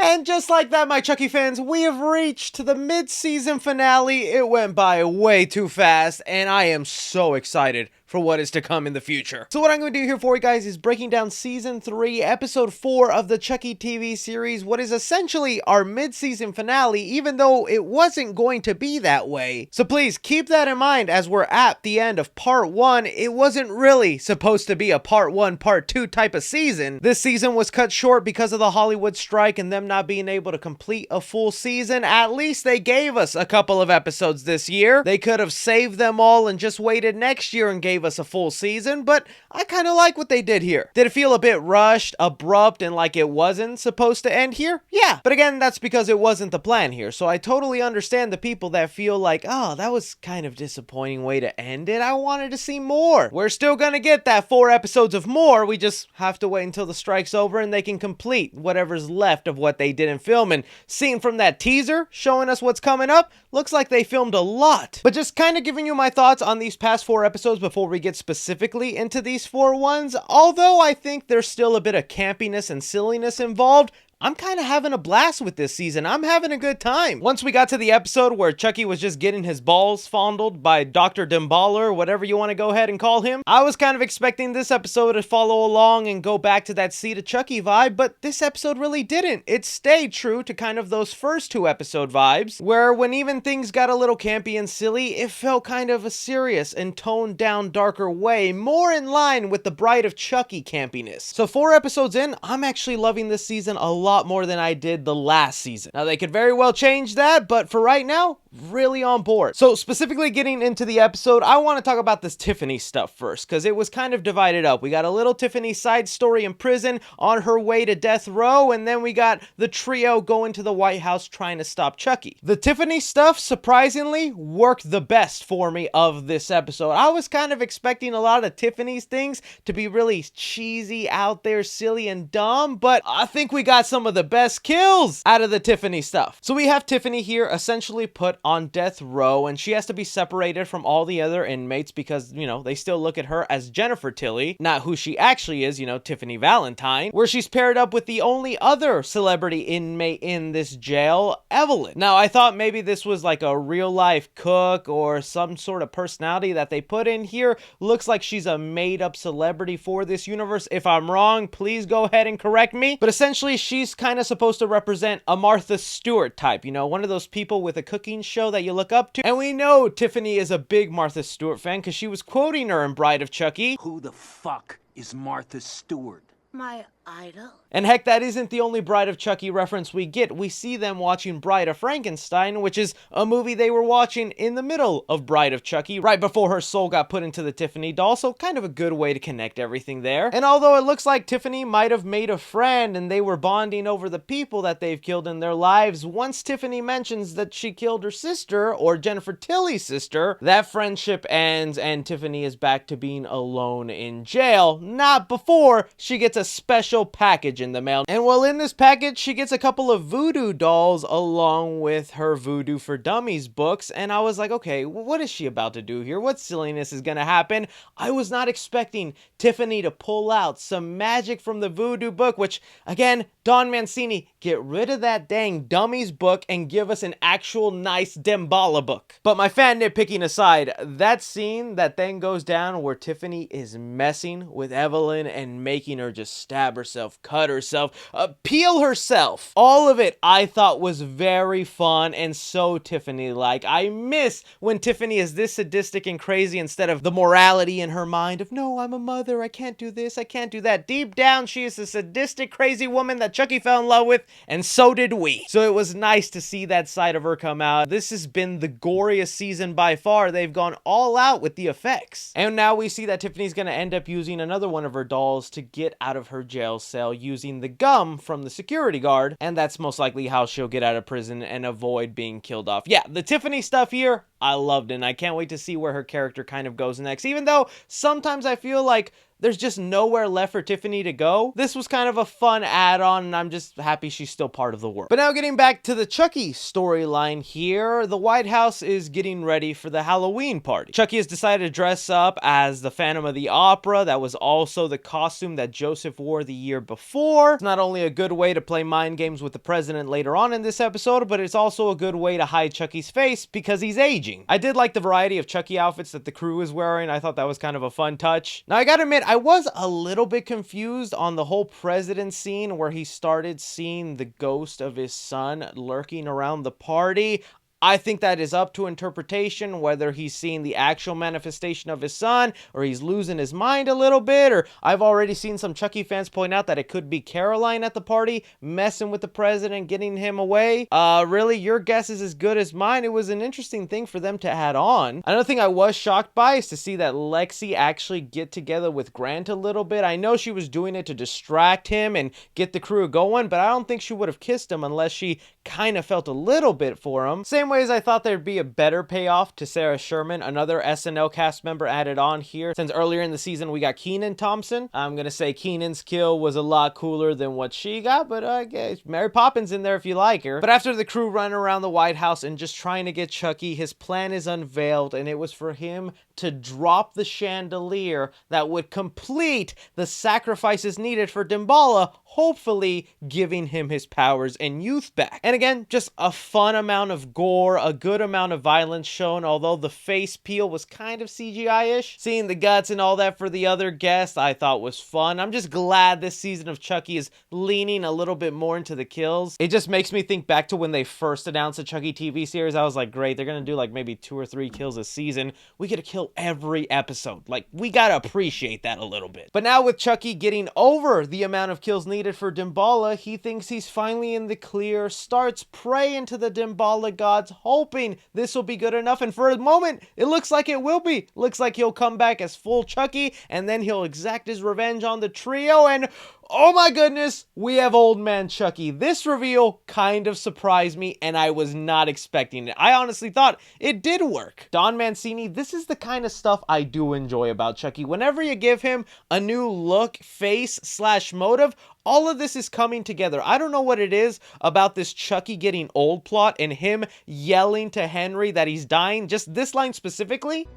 And just like that, my Chucky fans, we have reached the mid-season finale. It went by way too fast, and I am so excited for what is to come in the future. So what I'm going to do here for you guys is breaking down Season 3, Episode 4 of the Chucky TV series, what is essentially our mid-season finale, even though it wasn't going to be that way. So please keep that in mind as we're at the end of Part 1. It wasn't really supposed to be a Part 1, Part 2 type of season. This season was cut short because of the Hollywood strike and them not being able to complete a full season. At least they gave us a couple of episodes this year. They could have saved them all and just waited next year and gave us a full season, but I kind of like what they did here. Did it feel a bit rushed, abrupt, and like it wasn't supposed to end here? Yeah, but again, that's because it wasn't the plan here, so I totally understand the people that feel like, oh, that was kind of disappointing way to end it. I wanted to see more. We're still gonna get that 4 episodes of more. We just have to wait until the strike's over and they can complete whatever's left of what they didn't film. And seeing from that teaser showing us what's coming up, looks like they filmed a lot. But just kind of giving you my thoughts on these past 4 episodes before we get specifically into these 4 ones. Although I think there's still a bit of campiness and silliness involved, I'm kind of having a blast with this season. I'm having a good time. Once we got to the episode where Chucky was just getting his balls fondled by Dr. Dimbala, or whatever you want to go ahead and call him, I was kind of expecting this episode to follow along and go back to that Seed of Chucky vibe, but this episode really didn't. It stayed true to kind of those first 2 episode vibes, where when even things got a little campy and silly, it felt kind of a serious and toned down darker way, more in line with the Bride of Chucky campiness. So 4 episodes in, I'm actually loving this season a lot more than I did the last season. Now they could very well change that, but for right now, really on board. So specifically getting into the episode, I want to talk about this Tiffany stuff first, because it was kind of divided up. We got a little Tiffany side story in prison on her way to death row, and then we got the trio going to the White House trying to stop Chucky. The Tiffany stuff, surprisingly, worked the best for me of this episode. I was kind of expecting a lot of Tiffany's things to be really cheesy, out there, silly, and dumb, but I think we got some of the best kills out of the Tiffany stuff. So we have Tiffany here essentially put on death row, and she has to be separated from all the other inmates because, you know, they still look at her as Jennifer Tilly, not who she actually is, you know, Tiffany Valentine, where she's paired up with the only other celebrity inmate in this jail, Evelyn. Now, I thought maybe this was like a real life cook or some sort of personality that they put in here. Looks like she's a made up celebrity for this universe. If I'm wrong, please go ahead and correct me. But essentially, she's kind of supposed to represent a Martha Stewart type, you know, one of those people with a cooking show that you look up to. And we know Tiffany is a big Martha Stewart fan because she was quoting her in Bride of Chucky. Who the fuck is Martha Stewart? My idol? And heck, that isn't the only Bride of Chucky reference we get. We see them watching Bride of Frankenstein, which is a movie they were watching in the middle of Bride of Chucky, right before her soul got put into the Tiffany doll, so kind of a good way to connect everything there. And although it looks like Tiffany might have made a friend and they were bonding over the people that they've killed in their lives, once Tiffany mentions that she killed her sister, or Jennifer Tilly's sister, that friendship ends and Tiffany is back to being alone in jail, not before she gets a special package in the mail. And while in this package, she gets a couple of voodoo dolls along with her Voodoo for Dummies books, and I was like, okay, what is she about to do here? What silliness is gonna happen? I was not expecting Tiffany to pull out some magic from the voodoo book, which, again, Don Mancini, get rid of that dang Dummies book and give us an actual nice Dembala book. But my fan nitpicking aside, that scene that then goes down where Tiffany is messing with Evelyn and making her just stab herself, cut herself, peel herself. All of it I thought was very fun and so Tiffany-like. I miss when Tiffany is this sadistic and crazy instead of the morality in her mind of, no, I'm a mother, I can't do this, I can't do that. Deep down, she is a sadistic, crazy woman that Chucky fell in love with, and so did we. So it was nice to see that side of her come out. This has been the goriest season by far. They've gone all out with the effects. And now we see that Tiffany's gonna end up using another one of her dolls to get out of her jail cell using the gum from the security guard, and that's most likely how she'll get out of prison and avoid being killed off. Yeah, the Tiffany stuff here, I loved it, and I can't wait to see where her character kind of goes next. Even though sometimes I feel like there's just nowhere left for Tiffany to go, this was kind of a fun add-on, and I'm just happy she's still part of the world. But now getting back to the Chucky storyline here, the White House is getting ready for the Halloween party. Chucky has decided to dress up as the Phantom of the Opera. That was also the costume that Joseph wore the year before. It's not only a good way to play mind games with the president later on in this episode, but it's also a good way to hide Chucky's face because he's aging. I did like the variety of Chucky outfits that the crew is wearing. I thought that was kind of a fun touch. Now, I gotta admit, I was a little bit confused on the whole president scene where he started seeing the ghost of his son lurking around the party. I think that is up to interpretation, whether he's seeing the actual manifestation of his son or he's losing his mind a little bit, or I've already seen some Chucky fans point out that it could be Caroline at the party messing with the president, getting him away. Really, your guess is as good as mine. It was an interesting thing for them to add on. Another thing I was shocked by is to see that Lexi actually get together with Grant a little bit. I know she was doing it to distract him and get the crew going, but I don't think she would have kissed him unless she kind of felt a little bit for him. Same way as I thought there'd be a better payoff to Sarah Sherman, another SNL cast member added on here, since earlier in the season we got Kenan Thompson. I'm gonna say Kenan's kill was a lot cooler than what she got, but I guess Mary Poppins in there if you like her. But after the crew running around the White House and just trying to get Chucky, his plan is unveiled, and it was for him to drop the chandelier that would complete the sacrifices needed for Damballa, hopefully giving him his powers and youth back. And again, just a fun amount of gore, a good amount of violence shown, although the face peel was kind of CGI-ish. Seeing the guts and all that for the other guests I thought was fun. I'm just glad this season of Chucky is leaning a little bit more into the kills. It just makes me think back to when they first announced the Chucky TV series. I was like, great, they're gonna do like maybe 2 or 3 kills a season. We get to kill every episode. Like, we gotta appreciate that a little bit. But now with Chucky getting over the amount of kills needed for Damballa, he thinks he's finally in the clear, starts praying to the Damballa gods, hoping this will be good enough, and for a moment, it looks like it will be. Looks like he'll come back as full Chucky, and then he'll exact his revenge on the trio, and oh my goodness, we have Old Man Chucky. This reveal kind of surprised me, and I was not expecting it. I honestly thought it did work. Don Mancini, this is the kind of stuff I do enjoy about Chucky. Whenever you give him a new look, face, / motive, all of this is coming together. I don't know what it is about this Chucky getting old plot and him yelling to Henry that he's dying. Just this line specifically.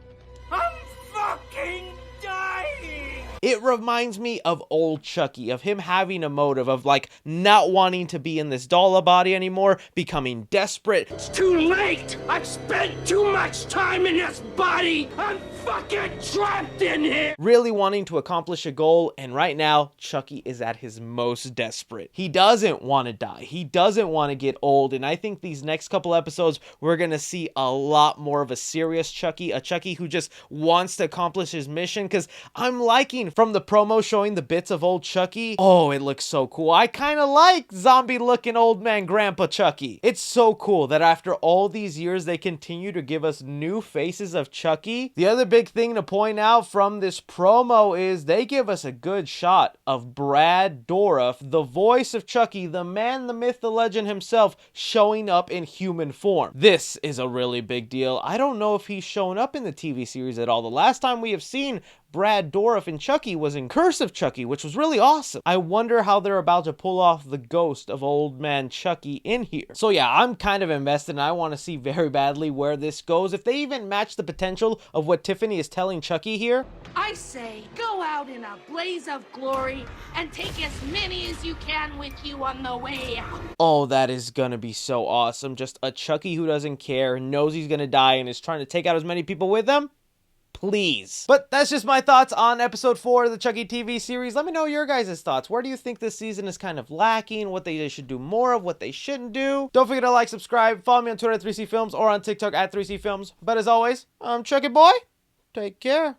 I'm fucking dying! It reminds me of old Chucky, of him having a motive, of like not wanting to be in this doll body anymore, becoming desperate. It's too late! I've spent too much time in this body! I'm fucking trapped in here! Really wanting to accomplish a goal, and right now, Chucky is at his most desperate. He doesn't want to die. He doesn't want to get old, and I think these next couple episodes, we're going to see a lot more of a serious Chucky, a Chucky who just wants to accomplish his mission, because I'm liking from the promo showing the bits of old Chucky. Oh, it looks so cool. I kind of like zombie-looking old man Grandpa Chucky. It's so cool that after all these years, they continue to give us new faces of Chucky. The other big thing to point out from this promo is they give us a good shot of Brad Dourif, the voice of Chucky, the man, the myth, the legend himself, showing up in human form. This is a really big deal. I don't know if he's shown up in the TV series at all. The last time we have seen Brad Dourif and Chucky was in Curse of Chucky, which was really awesome. I wonder how they're about to pull off the ghost of old man Chucky in here. So yeah, I'm kind of invested, and I want to see very badly where this goes. If they even match the potential of what Tiffany is telling Chucky here. I say, go out in a blaze of glory and take as many as you can with you on the way out. Oh, that is gonna be so awesome. Just a Chucky who doesn't care, knows he's gonna die, and is trying to take out as many people with him. Please. But that's just my thoughts on episode 4 of the Chucky TV series. Let me know your guys' thoughts. Where do you think this season is kind of lacking? What they should do more of? What they shouldn't do? Don't forget to like, subscribe, follow me on Twitter at 3C Films or on TikTok at 3C Films. But as always, I'm Chucky Boy. Take care.